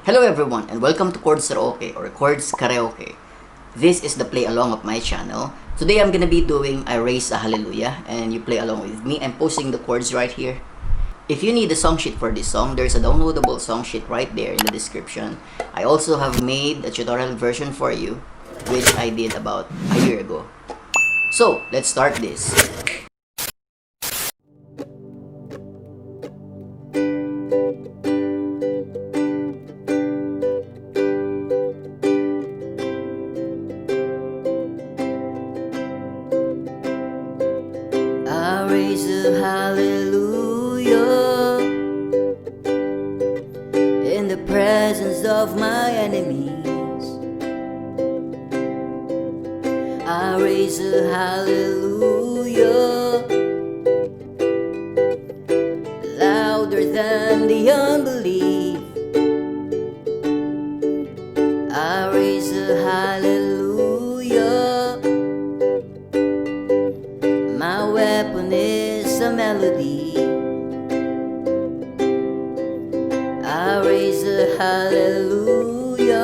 Hello everyone and welcome to chordsraoke or chords karaoke. This is the play along of my channel. Today I'm gonna be doing I Raise a Hallelujah and you play along with me. I'm posting the chords right here. If you need a song sheet for this song, there's a downloadable song sheet right there in the description. I also have made a tutorial version for you, which I did about a year ago. So let's start this. I raise a hallelujah in the presence of my enemies. I raise a hallelujah louder than the unbelief. I raise a hallelujah. My weapon is a melody. I raise a hallelujah.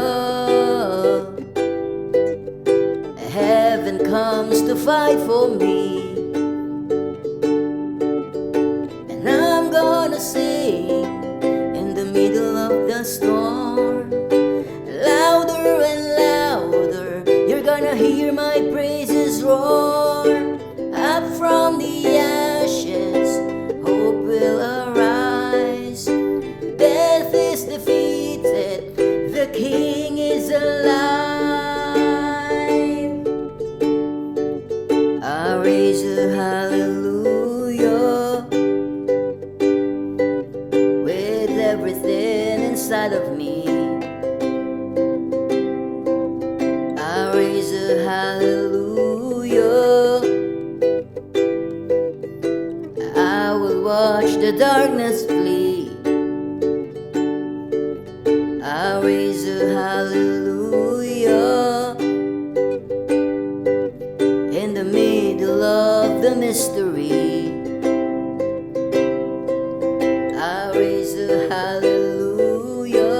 Heaven comes to fight for me, and I'm gonna sing in the middle of the storm. Louder and louder, you're gonna hear my praises roar. Up from the ashes, hope will arise. Death is defeated, the King is alive. I raise a hallelujah with everything inside of me. I raise a hallelujah. I will watch the darkness flee. I raise a hallelujah in the middle of the mystery. I raise a hallelujah.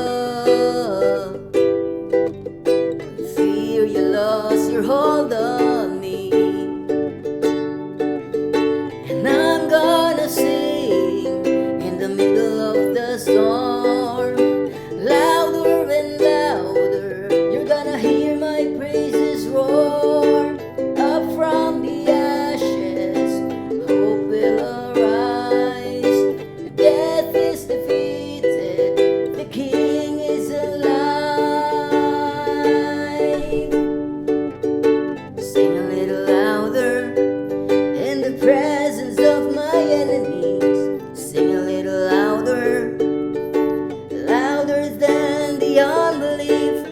Fear you lost your hold on me, and I'm gonna sing in the middle of the storm. Louder and louder, you're gonna hear my praises roar. Up from the ashes, hope will arise. Death is defeated, the King is alive. Sing a little louder in the presence of my enemies. Sing a little louder, louder than the unbelief.